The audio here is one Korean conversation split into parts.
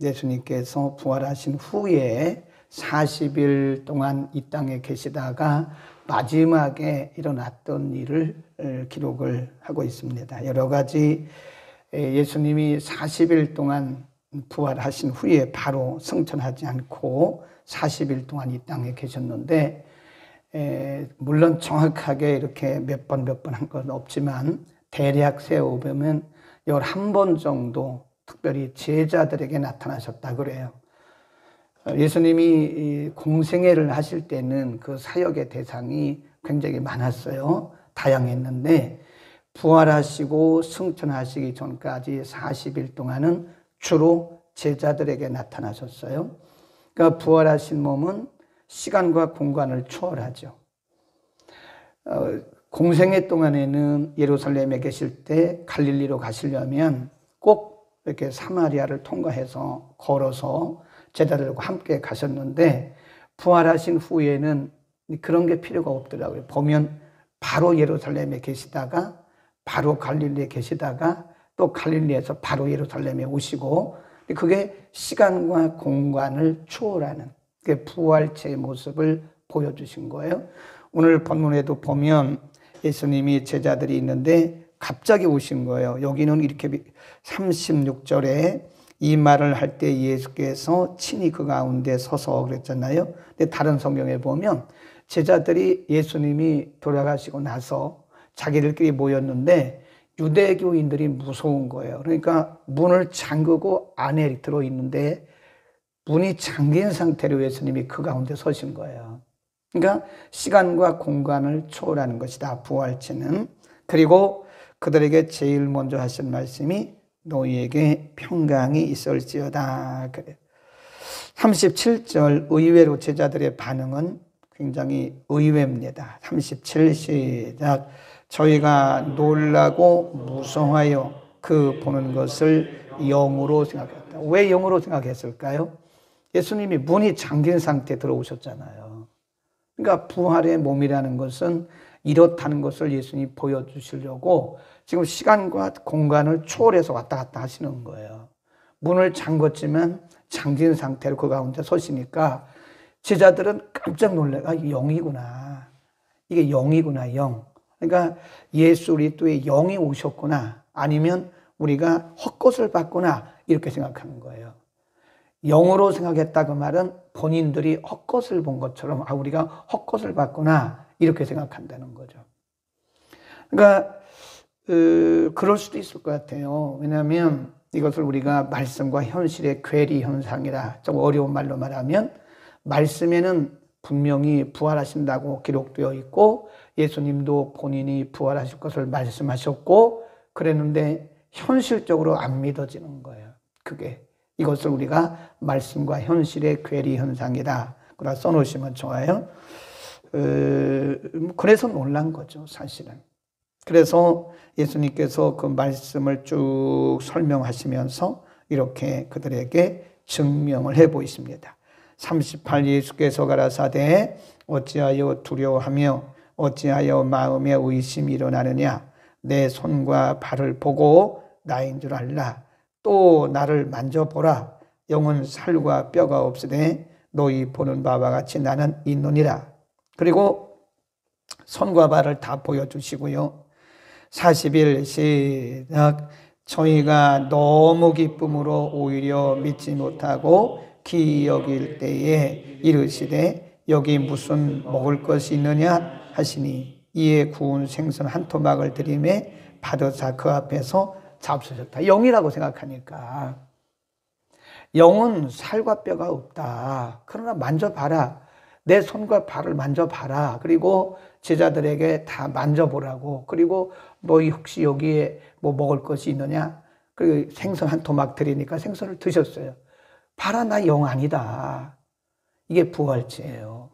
예수님께서 부활하신 후에 40일 동안 이 땅에 계시다가 마지막에 일어났던 일을 기록을 하고 있습니다. 여러 가지 예수님이 40일 동안 부활하신 후에 바로 승천하지 않고 40일 동안 이 땅에 계셨는데, 물론 정확하게 이렇게 몇 번 한 건 없지만 대략 세어보면 11번 정도 특별히 제자들에게 나타나셨다 그래요. 예수님이 공생애를 하실 때는 그 사역의 대상이 굉장히 많았어요. 다양했는데 부활하시고 승천하시기 전까지 40일 동안은 주로 제자들에게 나타나셨어요. 그러니까 부활하신 몸은 시간과 공간을 초월하죠. 공생애 동안에는 예루살렘에 계실 때 갈릴리로 가시려면 꼭 이렇게 사마리아를 통과해서 걸어서 제자들과 함께 가셨는데, 부활하신 후에는 그런 게 필요가 없더라고요. 보면 바로 예루살렘에 계시다가 바로 갈릴리에 계시다가 또 갈릴리에서 바로 예루살렘에 오시고, 그게 시간과 공간을 초월하는 그 부활체의 모습을 보여주신 거예요. 오늘 본문에도 보면 예수님이 제자들이 있는데 갑자기 오신 거예요. 여기는 이렇게 36절에 이 말을 할 때 예수께서 친히 그 가운데 서서 그랬잖아요. 근데 다른 성경에 보면 제자들이 예수님이 돌아가시고 나서 자기들끼리 모였는데 유대교인들이 무서운 거예요. 그러니까 문을 잠그고 안에 들어있는데 문이 잠긴 상태로 예수님이 그 가운데 서신 거예요. 그러니까 시간과 공간을 초월하는 것이다, 부활체는. 그리고 그들에게 제일 먼저 하신 말씀이 너희에게 평강이 있을지어다 그래요. 37절 의외로 제자들의 반응은 굉장히 의외입니다. 37 시작. 저희가 놀라고 무서워하여 그 보는 것을 영으로 생각했다. 왜 영으로 생각했을까요? 예수님이 문이 잠긴 상태에 들어오셨잖아요. 그러니까 부활의 몸이라는 것은 이렇다는 것을 예수님이 보여주시려고 지금 시간과 공간을 초월해서 왔다 갔다 하시는 거예요. 문을 잠궜지만 잠긴 상태로 그 가운데 서시니까 제자들은 깜짝 놀래가 영이구나. 이게 영이구나, 영. 그러니까 예수 그리스도의 영이 오셨구나. 아니면 우리가 헛것을 봤구나. 이렇게 생각하는 거예요. 영으로 생각했다 그 말은 본인들이 헛것을 본 것처럼 우리가 헛것을 봤구나. 이렇게 생각한다는 거죠. 그러니까 그럴 수도 있을 것 같아요. 왜냐하면 이것을 우리가 말씀과 현실의 괴리 현상이라, 좀 어려운 말로 말하면 말씀에는 분명히 부활하신다고 기록되어 있고 예수님도 본인이 부활하실 것을 말씀하셨고 그랬는데 현실적으로 안 믿어지는 거예요. 그게 이것을 우리가 말씀과 현실의 괴리 현상이다. 그러나 써놓으시면 좋아요. 그래서 놀란 거죠, 사실은. 그래서 예수님께서 그 말씀을 쭉 설명하시면서 이렇게 그들에게 증명을 해 보이십니다. 38 예수께서 가라사대 어찌하여 두려워하며 어찌하여 마음에 의심이 일어나느냐. 내 손과 발을 보고 나인 줄 알라. 또 나를 만져보라. 영은 살과 뼈가 없으되 너희 보는 바와 같이 나는 있느니라. 그리고 손과 발을 다 보여주시고요. 40일 시작. 저희가 너무 기쁨으로 오히려 믿지 못하고 기이 여길 때에 이르시되 여기 무슨 먹을 것이 있느냐 하시니 이에 구운 생선 한 토막을 들이매 받으사 그 앞에서 잡수셨다. 영이라고 생각하니까 영은 살과 뼈가 없다. 그러나 만져봐라. 내 손과 발을 만져봐라. 그리고 제자들에게 다 만져보라고. 그리고 너희 혹시 여기에 뭐 먹을 것이 있느냐? 그리고 생선 한 토막 드리니까 생선을 드셨어요. 봐라, 나 영 아니다. 이게 부활체예요.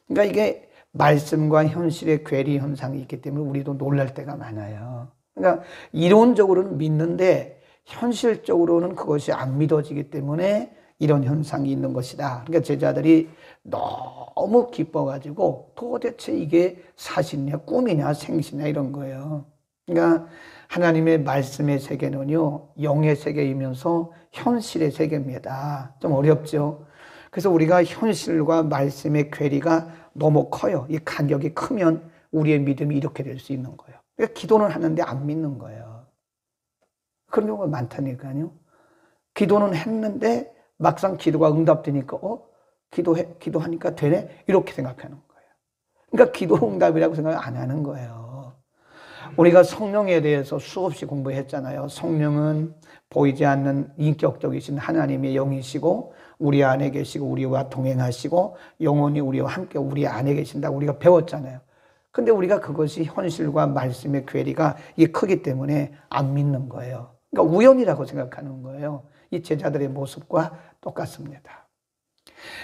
그러니까 이게 말씀과 현실의 괴리 현상이 있기 때문에 우리도 놀랄 때가 많아요. 그러니까 이론적으로는 믿는데 현실적으로는 그것이 안 믿어지기 때문에 이런 현상이 있는 것이다. 그러니까 제자들이 너무 기뻐가지고 도대체 이게 사실이냐 꿈이냐 생시냐 이런 거예요. 그러니까 하나님의 말씀의 세계는요, 영의 세계이면서 현실의 세계입니다. 좀 어렵죠? 그래서 우리가 현실과 말씀의 괴리가 너무 커요. 이 간격이 크면 우리의 믿음이 이렇게 될 수 있는 거예요. 그러니까 기도는 하는데 안 믿는 거예요. 그런 경우가 많다니까요. 기도는 했는데 막상 기도가 응답되니까 기도하니까 되네? 이렇게 생각하는 거예요. 그러니까 기도 응답이라고 생각 안 하는 거예요. 우리가 성령에 대해서 수없이 공부했잖아요. 성령은 보이지 않는 인격적이신 하나님의 영이시고 우리 안에 계시고 우리와 동행하시고 영원히 우리와 함께 우리 안에 계신다고 우리가 배웠잖아요. 근데 우리가 그것이 현실과 말씀의 괴리가 이게 크기 때문에 안 믿는 거예요. 그러니까 우연이라고 생각하는 거예요. 이 제자들의 모습과 똑같습니다.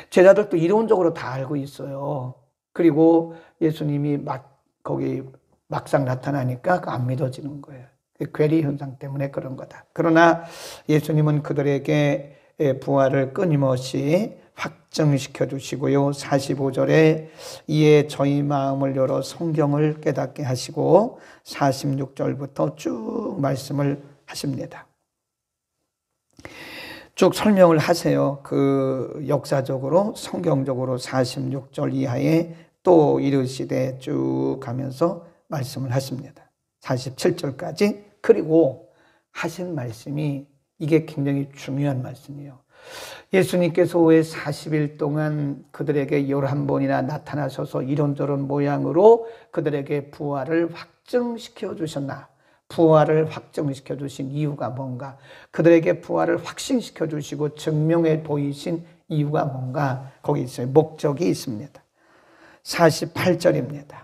제자들도 이론적으로 다 알고 있어요. 그리고 예수님이 거기 막상 나타나니까 안 믿어지는 거예요. 괴리 현상 때문에 그런 거다. 그러나 예수님은 그들에게 부활을 끊임없이 확정시켜 주시고요. 45절에 이에 저희 마음을 열어 성경을 깨닫게 하시고 46절부터 쭉 말씀을 하십니다. 쭉 설명을 하세요. 그 역사적으로 성경적으로 46절 이하에 또 이르시되 쭉 가면서 말씀을 하십니다. 47절까지. 그리고 하신 말씀이 이게 굉장히 중요한 말씀이에요. 예수님께서 왜 40일 동안 그들에게 11번이나 나타나셔서 이런저런 모양으로 그들에게 부활을 확증시켜 주셨나? 부활을 확정시켜 주신 이유가 뭔가? 그들에게 부활을 확신시켜 주시고 증명해 보이신 이유가 뭔가? 거기 있어요. 목적이 있습니다. 48절입니다.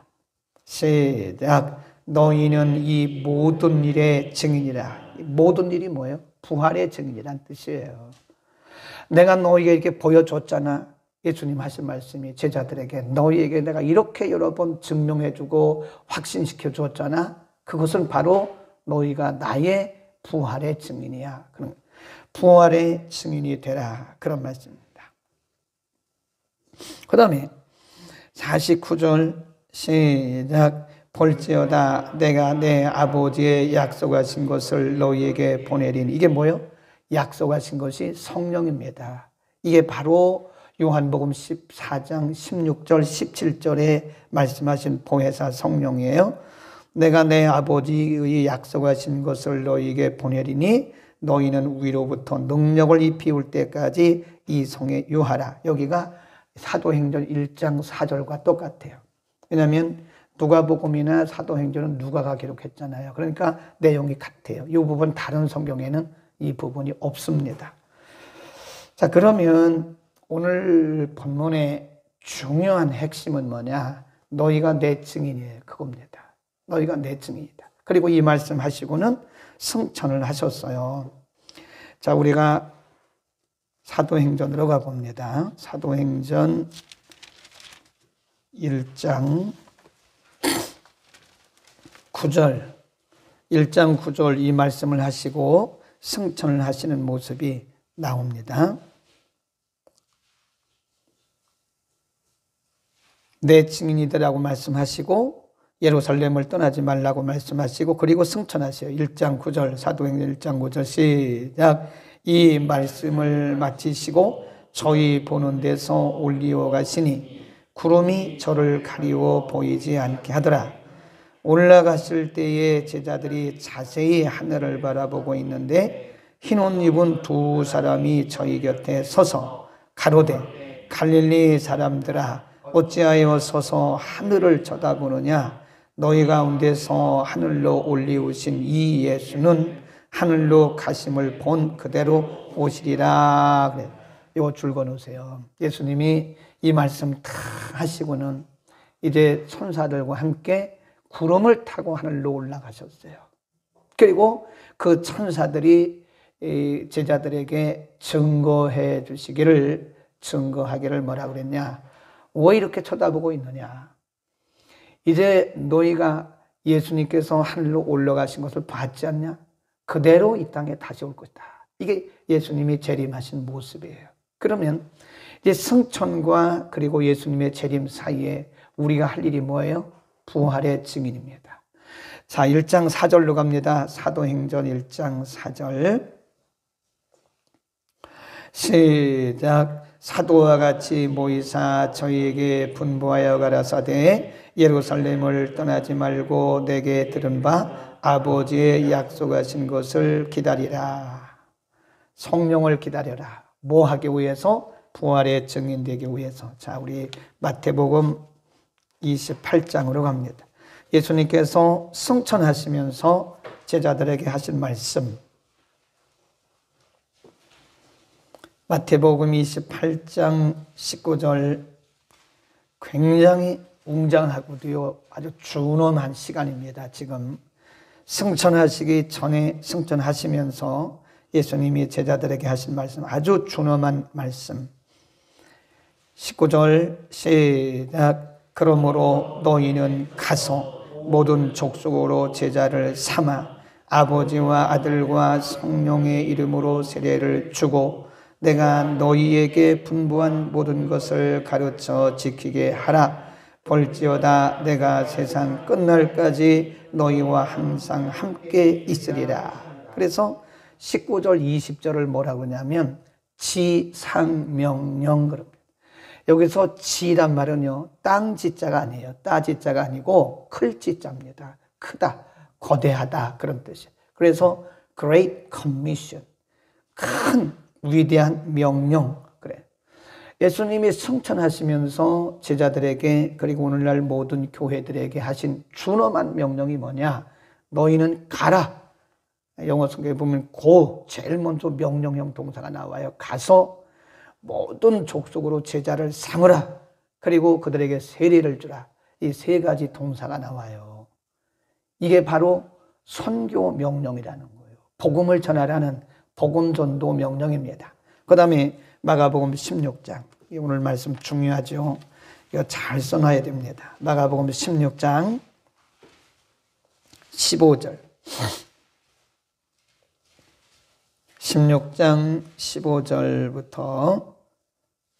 시작. 너희는 이 모든 일의 증인이라. 모든 일이 뭐예요? 부활의 증인이란 뜻이에요. 내가 너희에게 이렇게 보여줬잖아. 예수님 하신 말씀이 제자들에게 너희에게 내가 이렇게 여러 번 증명해주고 확신시켜 주었잖아. 그것은 바로 너희가 나의 부활의 증인이야. 그런 부활의 증인이 되라. 그런 말씀입니다. 그 다음에 49절 시작. 볼지어다 내가 내 아버지의 약속하신 것을 너희에게 보내리니. 이게 뭐예요? 약속하신 것이 성령입니다. 이게 바로 요한복음 14장 16절 17절에 말씀하신 보혜사 성령이에요. 내가 내 아버지의 약속하신 것을 너희에게 보내리니 너희는 위로부터 능력을 입히울 때까지 이 성에 유하라. 여기가 사도행전 1장 4절과 똑같아요. 왜냐하면 누가복음이나 사도행전은 누가가 기록했잖아요. 그러니까 내용이 같아요. 이 부분 다른 성경에는 이 부분이 없습니다. 자, 그러면 오늘 본문의 중요한 핵심은 뭐냐? 너희가 내 증인이에요. 그겁니다. 너희가 내 증인이다. 그리고 이 말씀 하시고는 승천을 하셨어요. 자, 우리가 사도행전으로 가봅니다. 사도행전 1장 9절 1장 9절 이 말씀을 하시고 승천을 하시는 모습이 나옵니다. 내 증인이다라고 말씀하시고 예루살렘을 떠나지 말라고 말씀하시고 그리고 승천하세요. 1장 9절 사도행전 1장 9절 시작. 이 말씀을 마치시고 저희 보는 데서 올리어 가시니 구름이 저를 가리워 보이지 않게 하더라. 올라갔을 때에 제자들이 자세히 하늘을 바라보고 있는데 흰 옷 입은 두 사람이 저희 곁에 서서 가로되 갈릴리 사람들아 어찌하여 서서 하늘을 쳐다보느냐. 너희 가운데서 하늘로 올리우신 이 예수는 하늘로 가심을 본 그대로 오시리라. 그래. 이거 줄거 놓으세요. 예수님이 이 말씀 다 하시고는 이제 천사들과 함께 구름을 타고 하늘로 올라가셨어요. 그리고 그 천사들이 제자들에게 증거하기를 뭐라 그랬냐? 왜 이렇게 쳐다보고 있느냐? 이제 너희가 예수님께서 하늘로 올라가신 것을 봤지 않냐? 그대로 이 땅에 다시 올 것이다. 이게 예수님이 재림하신 모습이에요. 그러면 이제 승천과 그리고 예수님의 재림 사이에 우리가 할 일이 뭐예요? 부활의 증인입니다. 자, 1장 4절로 갑니다. 사도행전 1장 4절. 시작. 사도와 같이 모이사 저희에게 분부하여 가라사대 예루살렘을 떠나지 말고 내게 들은 바 아버지의 약속하신 것을 기다리라. 성령을 기다려라. 뭐 하기 위해서? 부활의 증인 되기 위해서. 자, 우리 마태복음 28장으로 갑니다. 예수님께서 승천하시면서 제자들에게 하신 말씀. 마태복음 28장 19절. 굉장히 웅장하고도요, 아주 준엄한 시간입니다. 지금 승천하시기 전에 승천하시면서 예수님이 제자들에게 하신 말씀, 아주 준엄한 말씀. 19절 시작. 그러므로 너희는 가서 모든 족속으로 제자를 삼아 아버지와 아들과 성령의 이름으로 세례를 주고 내가 너희에게 분부한 모든 것을 가르쳐 지키게 하라. 볼지어다 내가 세상 끝날까지 너희와 항상 함께 있으리라. 그래서 19절 20절을 뭐라고 하냐면 지상명령 그럽니다. 여기서 지란 말은요, 땅 지자가 아니에요. 따 지자가 아니고 클 지자입니다. 크다, 거대하다 그런 뜻이에요. 그래서 Great Commission, 큰 위대한 명령. 그래. 예수님이 승천하시면서 제자들에게 그리고 오늘날 모든 교회들에게 하신 준엄한 명령이 뭐냐? 너희는 가라. 영어 성경에 보면 go, 제일 먼저 명령형 동사가 나와요. 가서 모든 족속으로 제자를 삼으라. 그리고 그들에게 세례를 주라. 이 세 가지 동사가 나와요. 이게 바로 선교 명령이라는 거예요. 복음을 전하라는 복음 전도 명령입니다. 그 다음에 마가복음 16장. 오늘 말씀 중요하죠. 이거 잘 써놔야 됩니다. 마가복음 16장 15절. 16장 15절부터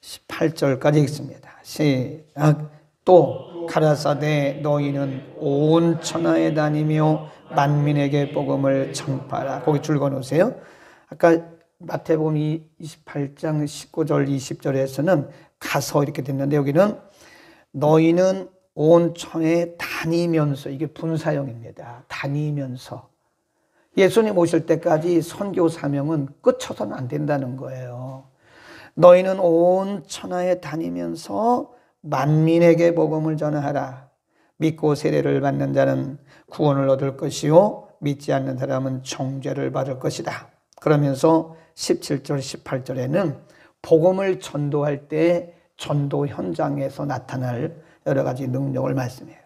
18절까지 읽습니다. 시작. 또 가라사대 너희는 온 천하에 다니며 만민에게 복음을 전파하라. 거기 줄 그어놓으세요. 아까 마태복음 28장 19절 20절에서는 가서 이렇게 됐는데 여기는 너희는 온 천하에 다니면서, 이게 분사형입니다. 다니면서. 예수님 오실 때까지 선교 사명은 끝쳐서는 안 된다는 거예요. 너희는 온 천하에 다니면서 만민에게 복음을 전하라. 믿고 세례를 받는 자는 구원을 얻을 것이요 믿지 않는 사람은 정죄를 받을 것이다. 그러면서 17절 18절에는 복음을 전도할 때 전도 현장에서 나타날 여러 가지 능력을 말씀해요.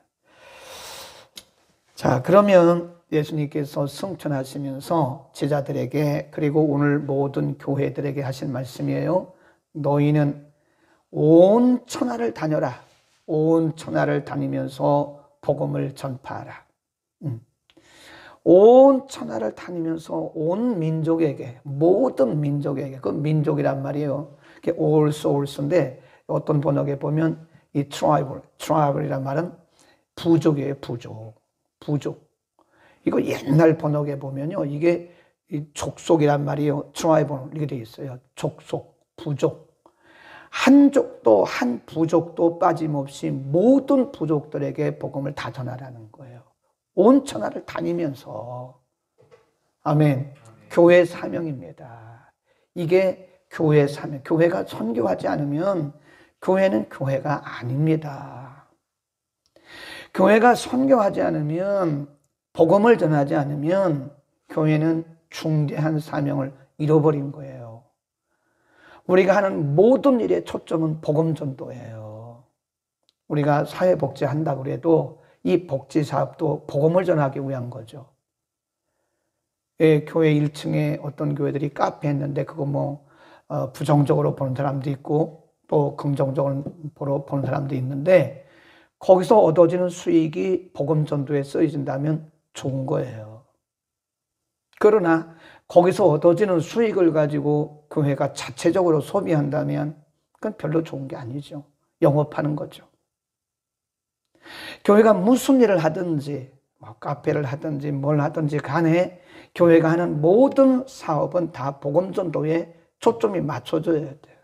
자, 그러면 예수님께서 승천하시면서 제자들에게 그리고 오늘 모든 교회들에게 하신 말씀이에요. 너희는 온 천하를 다녀라. 온 천하를 다니면서 복음을 전파하라. 온 천하를 다니면서 온 민족에게, 모든 민족에게, 그 민족이란 말이에요. all souls인데 어떤 번역에 보면 이 tribe이란 말은 부족이에요. 부족. 이거 옛날 번역에 보면요, 이게 이 족속이란 말이에요. 트라이브 이렇게 되어 있어요. 족속, 부족. 한 족도 한 부족도 빠짐없이 모든 부족들에게 복음을 다 전하라는 거예요. 온 천하를 다니면서. 아멘. 교회 사명입니다. 이게 교회 사명. 교회가 선교하지 않으면 교회는 교회가 아닙니다. 교회가 선교하지 않으면, 복음을 전하지 않으면 교회는 중대한 사명을 잃어버린 거예요. 우리가 하는 모든 일의 초점은 복음 전도예요. 우리가 사회복지 한다고 해도 이 복지 사업도 복음을 전하기 위한 거죠. 예, 교회 1층에 어떤 교회들이 카페 했는데 그거 부정적으로 보는 사람도 있고 또 긍정적으로 보는 사람도 있는데 거기서 얻어지는 수익이 복음 전도에 쓰여진다면 좋은 거예요. 그러나 거기서 얻어지는 수익을 가지고 교회가 자체적으로 소비한다면 그건 별로 좋은 게 아니죠. 영업하는 거죠. 교회가 무슨 일을 하든지 뭐 카페를 하든지 뭘 하든지 간에 교회가 하는 모든 사업은 다 복음 전도에 초점이 맞춰져야 돼요.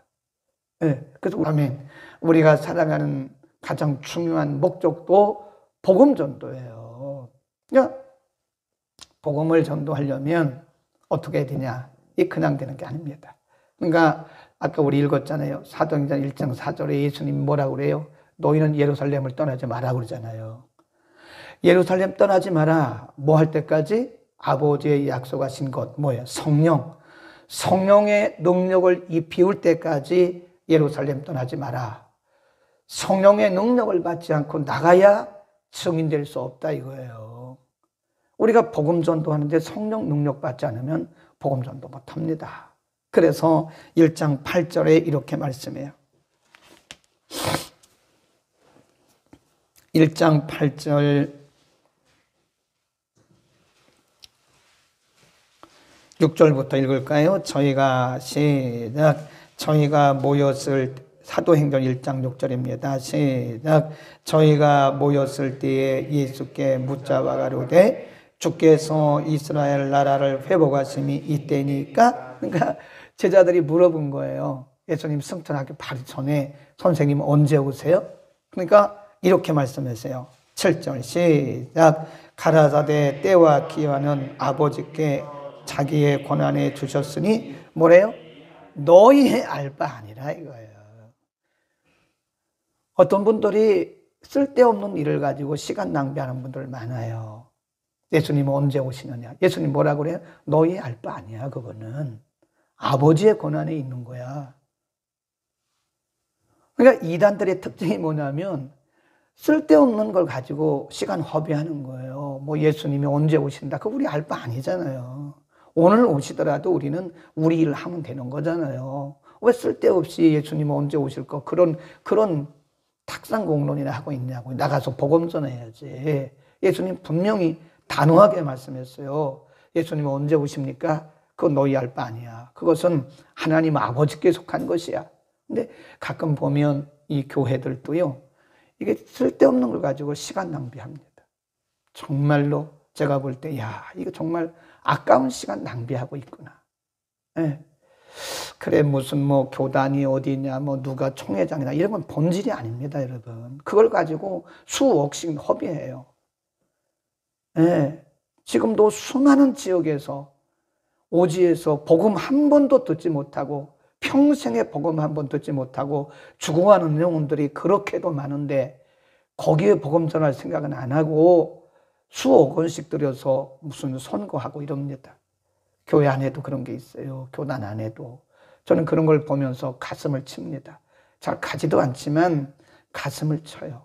네, 그래서 아멘. 우리가 살아가는 가장 중요한 목적도 복음 전도예요. 그러니까 복음을 전도하려면 어떻게 해야 되냐? 이 그냥 되는 게 아닙니다. 그러니까 아까 우리 읽었잖아요. 사도행전 1장 4절에 예수님 뭐라고 그래요? 너희는 예루살렘을 떠나지 마라 그러잖아요. 예루살렘 떠나지 마라. 뭐 할 때까지? 아버지의 약속하신 것 뭐예요? 성령. 성령의 능력을 비울 때까지 예루살렘 떠나지 마라. 성령의 능력을 받지 않고 나가야 증인될 수 없다 이거예요. 우리가 복음 전도하는데 성령 능력 받지 않으면 복음 전도 못합니다. 그래서 1장 8절에 이렇게 말씀해요. 1장 8절 6절부터 읽을까요? 저희가 모였을 사도행전 1장 6절입니다. 시작. 저희가 모였을 때에 예수께 묻자와 가로되 주께서 이스라엘 나라를 회복하심이 이때니까? 그러니까 제자들이 물어본 거예요. 예수님 승천하기 바로 전에 선생님 언제 오세요? 그러니까 이렇게 말씀하세요. 7절 시작. 가라사대 때와 기한은 아버지께 자기의 권한에 주셨으니 뭐래요? 너희의 알 바 아니라 이거예요. 어떤 분들이 쓸데없는 일을 가지고 시간 낭비하는 분들 많아요. 예수님은 언제 오시느냐? 예수님 뭐라고 그래요? 너희 알 바 아니야. 그거는 아버지의 권한에 있는 거야. 그러니까 이단들의 특징이 뭐냐면 쓸데없는 걸 가지고 시간 허비하는 거예요. 뭐 예수님이 언제 오신다? 그거 우리 알 바 아니잖아요. 오늘 오시더라도 우리는 우리 일을 하면 되는 거잖아요. 왜 쓸데없이 예수님은 언제 오실 거 그런 탁상공론이나 하고 있냐고. 나가서 복음 전해야지. 예수님 분명히 단호하게 말씀했어요. 예수님은 언제 오십니까? 그건 너희 알 바 아니야. 그것은 하나님 아버지께 속한 것이야. 근데 가끔 보면 이 교회들도요, 이게 쓸데없는 걸 가지고 시간 낭비합니다. 정말로 제가 볼 때, 이거 정말 아까운 시간 낭비하고 있구나. 네. 그래, 무슨 뭐 교단이 어디냐, 뭐 누가 총회장이나 이런 건 본질이 아닙니다, 여러분. 그걸 가지고 수억씩 허비해요. 네. 지금도 수많은 지역에서 오지에서 복음 한 번도 듣지 못하고 평생에 복음 한 번 듣지 못하고 죽어가는 영혼들이 그렇게도 많은데 거기에 복음 전할 생각은 안 하고 수억 원씩 들여서 무슨 선거하고 이럽니다. 교회 안에도 그런 게 있어요. 교단 안에도. 저는 그런 걸 보면서 가슴을 칩니다. 잘 가지도 않지만 가슴을 쳐요.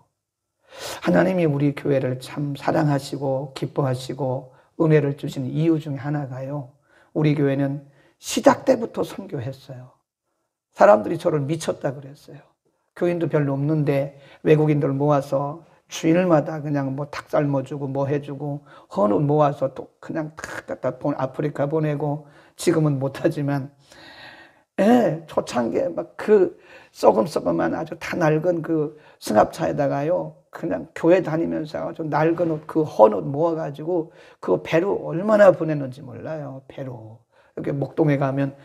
하나님이 우리 교회를 참 사랑하시고 기뻐하시고 은혜를 주시는 이유 중에 하나가요. 우리 교회는 시작 때부터 선교했어요. 사람들이 저를 미쳤다 그랬어요. 교인도 별로 없는데 외국인들 모아서 주일마다 그냥 뭐 닭 삶아주고 뭐 해주고 헌옷 모아서 또 그냥 탁 갖다 아프리카 보내고 지금은 못하지만 초창기에 막 그 썩음썩음한 아주 다 낡은 그 승합차에다가요 그냥 교회 다니면서 아주 낡은 옷 그 헌옷 모아가지고 그 배로 얼마나 보내는지 몰라요. 배로 이렇게 목동에 가면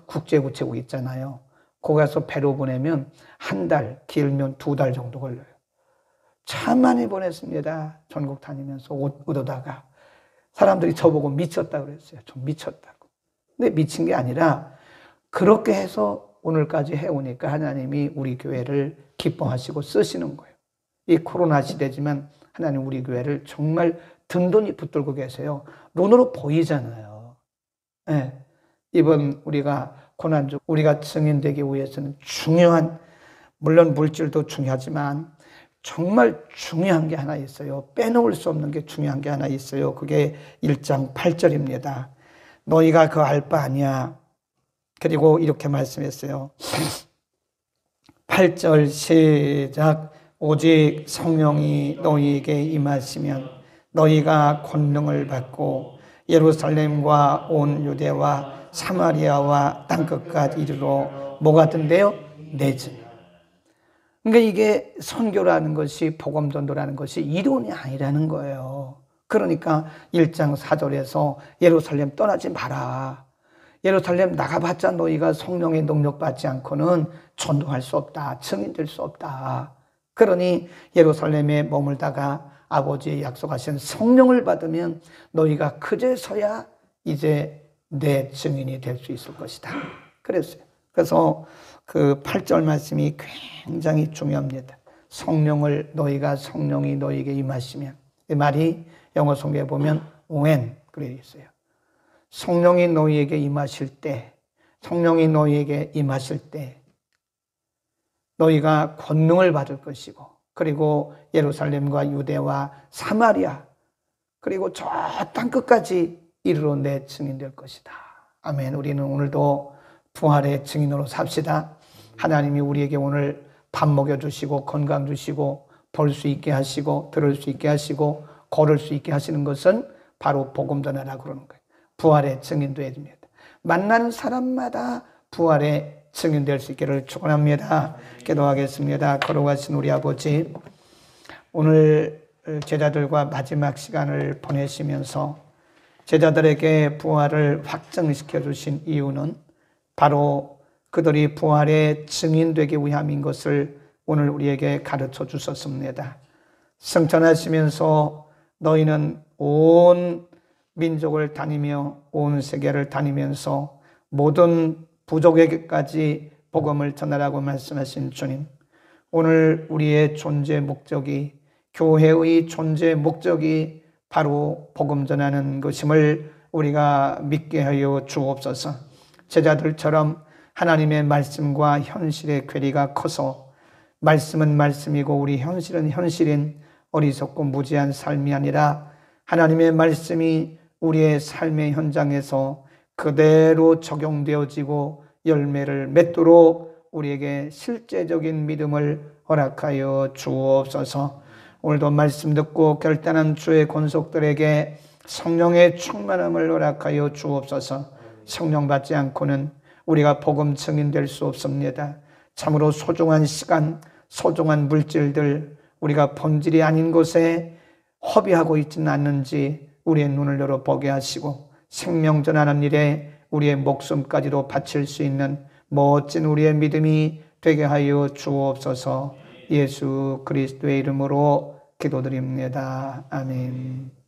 국제우체국 있잖아요. 거기 가서 배로 보내면 한 달, 길면 2달 정도 걸려요. 참 많이 보냈습니다. 전국 다니면서 옷 얻어다가. 사람들이 저보고 미쳤다고 그랬어요. 좀 미쳤다고. 근데 미친 게 아니라 그렇게 해서 오늘까지 해오니까 하나님이 우리 교회를 기뻐하시고 쓰시는 거예요. 이 코로나 시대지만 하나님 우리 교회를 정말 든든히 붙들고 계세요. 눈으로 보이잖아요. 네. 이번 우리가 고난주 우리가 증인되기 위해서는 중요한, 물론 물질도 중요하지만 정말 중요한 게 하나 있어요. 빼놓을 수 없는 게 중요한 게 하나 있어요. 그게 1장 8절입니다. 너희가 그 알 바 아니야. 그리고 이렇게 말씀했어요. 8절 시작. 오직 성령이 너희에게 임하시면 너희가 권능을 받고 예루살렘과 온 유대와 사마리아와 땅끝까지 이르러 뭐가 된대요? 내 증인. 그러니까 이게 선교라는 것이 복음 전도라는 것이 이론이 아니라는 거예요. 그러니까 1장 4절에서 예루살렘 떠나지 마라. 예루살렘 나가봤자 너희가 성령의 능력 받지 않고는 전도할 수 없다. 증인될 수 없다. 그러니 예루살렘에 머물다가 아버지의 약속하신 성령을 받으면 너희가 그제서야 이제 내 증인이 될 수 있을 것이다. 그랬어요. 그래서 그 8절 말씀이 굉장히 중요합니다. 너희가 성령이 너희에게 임하시면, 이 말이 영어 성경에 보면 when 그래 있어요. 성령이 너희에게 임하실 때, 너희가 권능을 받을 것이고, 그리고 예루살렘과 유대와 사마리아, 그리고 저 땅 끝까지 이르러 내 증인 될 것이다. 아멘. 우리는 오늘도 부활의 증인으로 삽시다. 하나님이 우리에게 오늘 밥 먹여주시고, 건강 주시고, 볼 수 있게 하시고, 들을 수 있게 하시고, 걸을 수 있게 하시는 것은 바로 복음 전하라고 그러는 거예요. 부활의 증인도 해줍니다. 만나는 사람마다 부활의 증인될 수 있기를 축원합니다. 기도하겠습니다. 거룩하신 우리 아버지, 오늘 제자들과 마지막 시간을 보내시면서 제자들에게 부활을 확정시켜 주신 이유는 바로 그들이 부활의 증인되기 위함인 것을 오늘 우리에게 가르쳐 주셨습니다. 승천하시면서 너희는 온 민족을 다니며 온 세계를 다니면서 모든 부족에게까지 복음을 전하라고 말씀하신 주님, 오늘 우리의 존재 목적이, 교회의 존재 목적이 바로 복음 전하는 것임을 우리가 믿게 하여 주옵소서. 제자들처럼 하나님의 말씀과 현실의 괴리가 커서 말씀은 말씀이고 우리 현실은 현실인 어리석고 무지한 삶이 아니라 하나님의 말씀이 우리의 삶의 현장에서 그대로 적용되어지고 열매를 맺도록 우리에게 실제적인 믿음을 허락하여 주옵소서. 오늘도 말씀 듣고 결단한 주의 권속들에게 성령의 충만함을 허락하여 주옵소서. 성령 받지 않고는 우리가 복음 증인될 수 없습니다. 참으로 소중한 시간, 소중한 물질들, 우리가 본질이 아닌 곳에 허비하고 있지는 않는지 우리의 눈을 열어 보게 하시고 생명 전하는 일에 우리의 목숨까지도 바칠 수 있는 멋진 우리의 믿음이 되게 하여 주옵소서. 예수 그리스도의 이름으로 기도드립니다. 아멘.